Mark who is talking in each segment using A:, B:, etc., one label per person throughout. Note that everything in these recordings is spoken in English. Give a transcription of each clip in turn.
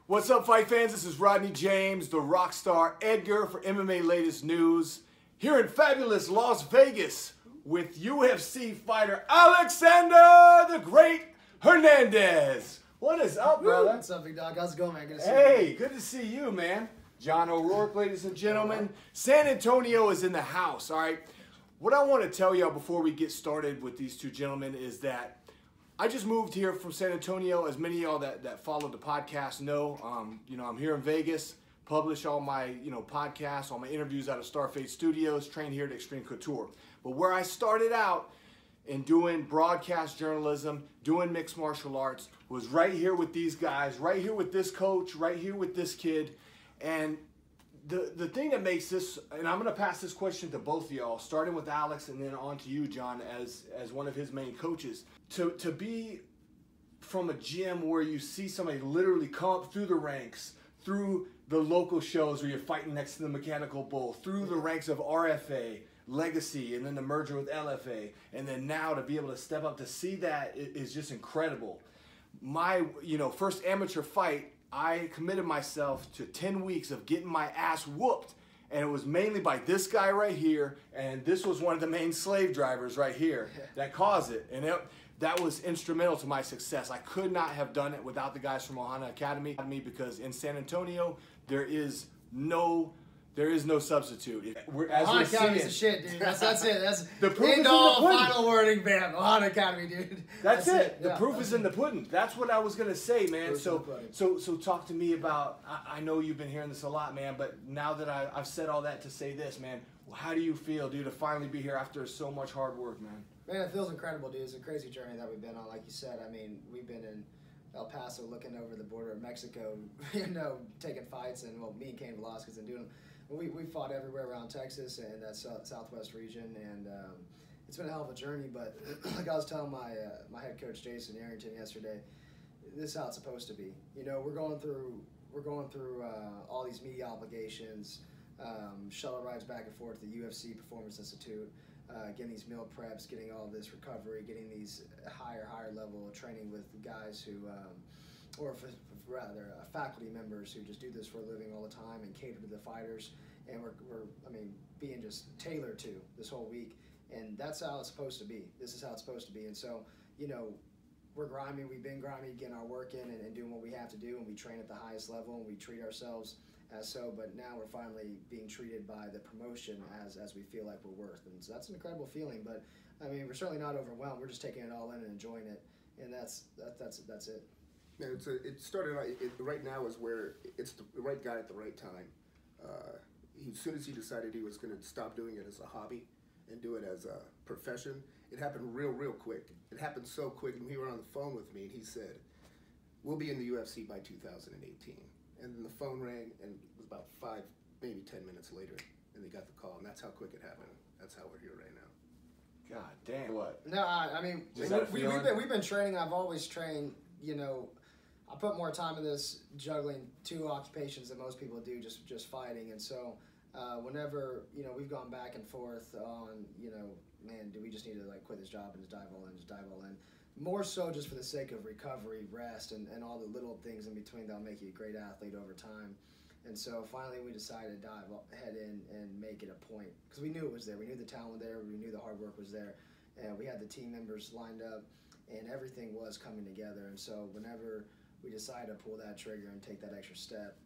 A: What's up, fight fans? This is Rodney James, the rock star Edgar for MMA Latest News, here in fabulous Las Vegas with UFC fighter Alexander the Great Hernandez. What is up, brother?
B: What's up, big dog? How's it going, man? Good to see
A: you. Good to see you, man. John O'Rourke, ladies and gentlemen. San Antonio is in the house, all right? What I want to tell y'all before we get started with these two gentlemen is that I just moved here from San Antonio. As many of y'all that follow the podcast know, I'm here in Vegas, publish all my, podcasts, all my interviews out of Starfade Studios, train here at Extreme Couture. But where I started out in doing broadcast journalism, doing mixed martial arts, was right here with these guys, right here with this coach, right here with this kid. And the thing that makes this, and I'm going to pass this question to both of y'all, starting with Alex and then on to you, John, as one of his main coaches. To be from a gym where you see somebody literally come up through the ranks, through the local shows where you're fighting next to the Mechanical Bull, through the ranks of RFA, Legacy, and then the merger with LFA, and then now to be able to step up to see that is just incredible. My, first amateur fight, I committed myself to 10 weeks of getting my ass whooped, and it was mainly by this guy right here, and this was one of the main slave drivers right here that caused it, and that was instrumental to my success. I could not have done it without the guys from Ohana Academy, because in San Antonio there is no substitute.
B: Ohana Academy's the shit, dude. That's it. That's
A: the proof
B: end all final wording, bam. Ohana Academy, dude.
A: That's it. The proof is in the pudding. That's what I was gonna say, man. So talk to me about. I know you've been hearing this a lot, man. But now that I've said all that to say this, man, how do you feel, dude, to finally be here after so much hard work, man?
B: Man, it feels incredible, dude. It's a crazy journey that we've been on. Like you said, I mean, we've been in El Paso, looking over the border of Mexico, taking fights, and me and Cain Velasquez and doing. We fought everywhere around Texas and that southwest region, and it's been a hell of a journey. But like I was telling my head coach Jason Arrington yesterday, this is how it's supposed to be. We're going through all these media obligations, shuttle rides back and forth to the UFC Performance Institute, getting these meal preps, getting all this recovery, getting these higher level training with guys who. Or rather faculty members who just do this for a living all the time and cater to the fighters, and we're being just tailored to this whole week, and that's how it's supposed to be. This is how it's supposed to be, and so we're grimy. We've been grimy, getting our work in and doing what we have to do, and we train at the highest level, and we treat ourselves as so. But now we're finally being treated by the promotion as we feel like we're worth, and so that's an incredible feeling. But I mean, we're certainly not overwhelmed. We're just taking it all in and enjoying it, and that's it.
C: Yeah, it started out, right now is where it's the right guy at the right time. As soon as he decided he was going to stop doing it as a hobby and do it as a profession, it happened real quick. It happened so quick, and he were on the phone with me, and he said, "We'll be in the UFC by 2018. And then the phone rang, and it was about 5, maybe 10 minutes later, and they got the call, and that's how quick it happened. That's how we're here right now.
A: God damn. What?
B: No, I mean, we've been training. I've always trained, I put more time in this juggling 2 occupations than most people do, just fighting. And so whenever, we've gone back and forth on, man, do we just need to quit this job and just dive all in. More so just for the sake of recovery, rest, and all the little things in between that'll make you a great athlete over time. And so finally we decided to head in and make it a point, because we knew it was there. We knew the talent there. We knew the hard work was there. And we had the team members lined up, and everything was coming together. And so whenever we decided to pull that trigger and take that extra step,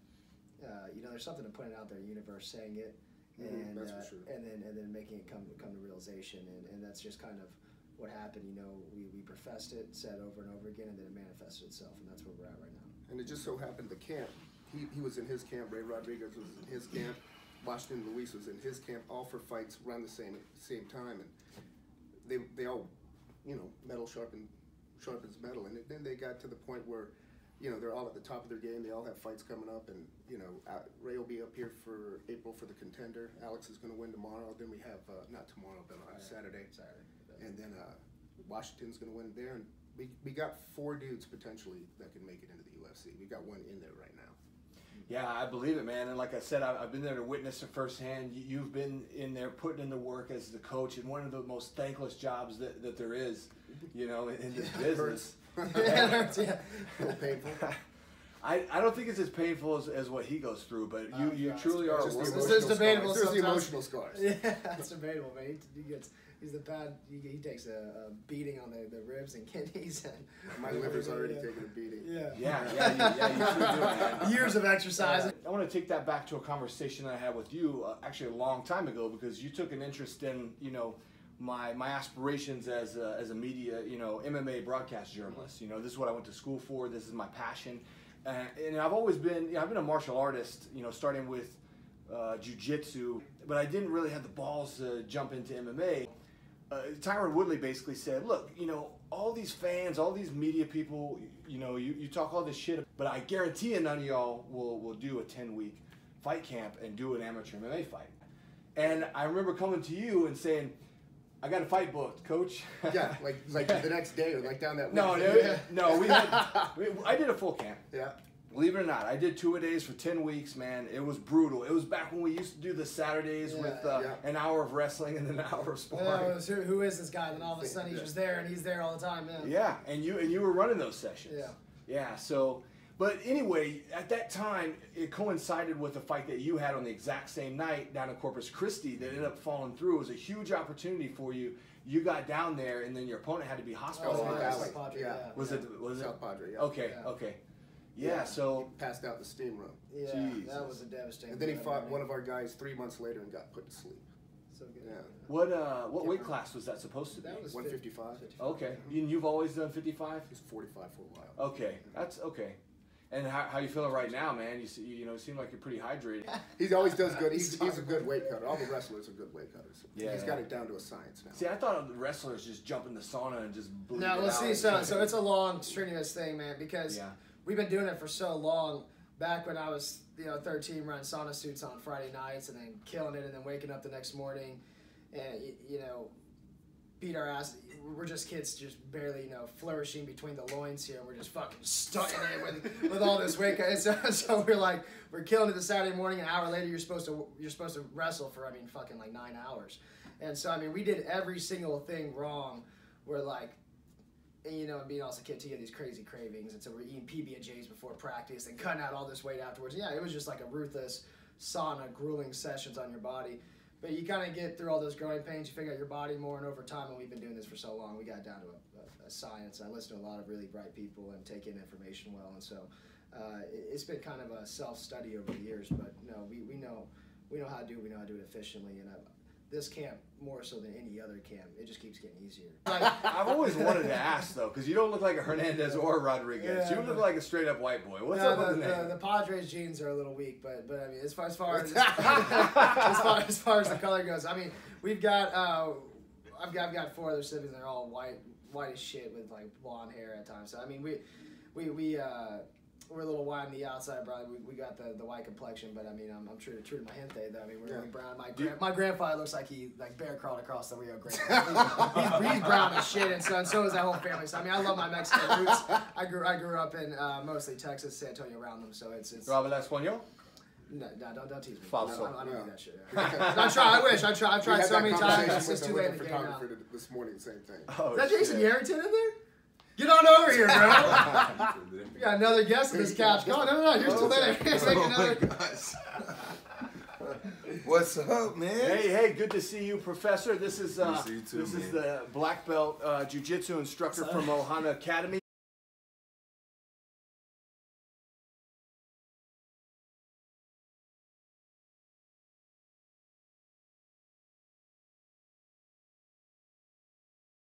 B: there's something to putting it out there, universe saying it, and
C: that's for sure.
B: and then making it come to realization, and that's just kind of what happened. We professed it, said over and over again, and then it manifested itself, and that's where we're at right now.
C: And it just so happened the camp, he was in his camp, Ray Rodriguez was in his camp, Washington Luis was in his camp, all for fights around the same time, and they all, metal sharpens metal, and then they got to the point where they're all at the top of their game. They all have fights coming up, and Ray will be up here for April for the Contender. Alex is going to win tomorrow. Then we have not tomorrow, but on Saturday. And then Washington's going to win there, and we got 4 dudes potentially that can make it into the UFC. We got one in there right now.
A: Yeah, I believe it, man. And like I said, I've been there to witness it firsthand. You've been in there putting in the work as the coach, and one of the most thankless jobs that there is, in this business.
B: Yeah, it hurts, yeah.
C: A little painful.
A: I don't think it's as painful as what he goes through, but you truly are.
B: This is debatable.
C: There's the emotional scars.
B: Yeah, it's debatable, man. He's the bad. He takes a beating on the ribs and kidneys, and
C: my liver's already taken a beating.
A: Yeah. You sure do, man.
B: Years of exercising.
A: I want to take that back to a conversation I had with you actually a long time ago, because you took an interest in my aspirations as a media MMA broadcast journalist. This is what I went to school for. This is my passion, and I've always been I've been a martial artist. Starting with jiu-jitsu, but I didn't really have the balls to jump into MMA. Tyron Woodley basically said, look, all these fans, all these media people, you talk all this shit, but I guarantee you none of y'all will do a 10-week fight camp and do an amateur MMA fight. And I remember coming to you and saying, I got a fight booked, coach.
C: Yeah, like the next day or like down that
A: week. No, I did a full camp.
C: Yeah.
A: Believe it or not, I did 2-a-days for 10 weeks, man. It was brutal. It was back when we used to do the Saturdays with an hour of wrestling and then an hour of sparring.
B: Who is this guy? Then all of a sudden he's just there, and he's there all the time, man.
A: Yeah, and you were running those sessions. Yeah. So, but anyway, at that time, it coincided with a fight that you had on the exact same night down in Corpus Christi that ended up falling through. It was a huge opportunity for you. You got down there, and then your opponent had to be hospitalized. Was it
C: South Padre? Yeah.
A: Okay. Yeah, so
C: he passed out the steam room.
B: Yeah, that was a devastating.
C: And then he fought one of our guys 3 months later and got put to sleep.
B: So good.
C: Yeah.
A: What weight class was that supposed to be?
B: That was
C: 155.
A: Okay. And you've always done 55?
C: He's 45 for a while.
A: Okay, that's okay. And how you feeling right now, man? You seem like you're pretty hydrated.
C: He always does good. He's a good weight cutter. All the wrestlers are good weight cutters.
A: Yeah.
C: He's got it down to a science now.
A: See, I thought the wrestlers just jump in the sauna and just bleed
B: No,
A: it
B: let's
A: out.
B: see. So it's a long, strenuous thing, man, because we've been doing it for so long. Back when I was 13, running sauna suits on Friday nights and then killing it, and then waking up the next morning and beat our ass. We're just kids, just barely, flourishing between the loins here. We're just fucking stuck in it with all this weight. And so we're killing it the Saturday morning. An hour later, you're supposed to wrestle for fucking like 9 hours. And so we did every single thing wrong. We're like, and being also a kid, you have these crazy cravings, and so we're eating PB&Js before practice and cutting out all this weight afterwards. Yeah, it was just like a ruthless sauna, grueling sessions on your body. But you kind of get through all those growing pains, you figure out your body more, and over time, and we've been doing this for so long, we got down to a science. I listen to a lot of really bright people and take in information well, and so it's been kind of a self-study over the years. But no, we know how to do it. We know how to do it efficiently, and this camp more so than any other camp, it just keeps getting easier.
A: I've always wanted to ask though, because you don't look like a Hernandez or a Rodriguez. You look like a straight up white boy. What's up with the name?
B: The Padres genes are a little weak, but as far as the color goes, we've got I've got 4 other siblings. They're all white as shit with like blonde hair at times. So we're a little white on the outside, brother. We got the white complexion, but I'm true to my gente though. We're really brown. My grandfather looks like he bear crawled across the Rio Grande. he's brown as shit, and so is that whole family. So I love my Mexican roots. I grew up in mostly Texas, San Antonio, around them. So it's.
A: ¿Tú hablas español?
B: No, don't tease me.
A: Falso.
B: I don't do that shit. I wish. I've tried so many times. It's too late in the game now.
C: This morning, same thing.
A: Oh,
B: is that Jason Yarrington in there? Get on over here, bro. We got another guest in this couch. Go on, no, here's to later. Here's another.
D: What's up, man?
A: Hey, good to see you, Professor. This is the black belt jiu-jitsu instructor from Ohana Academy.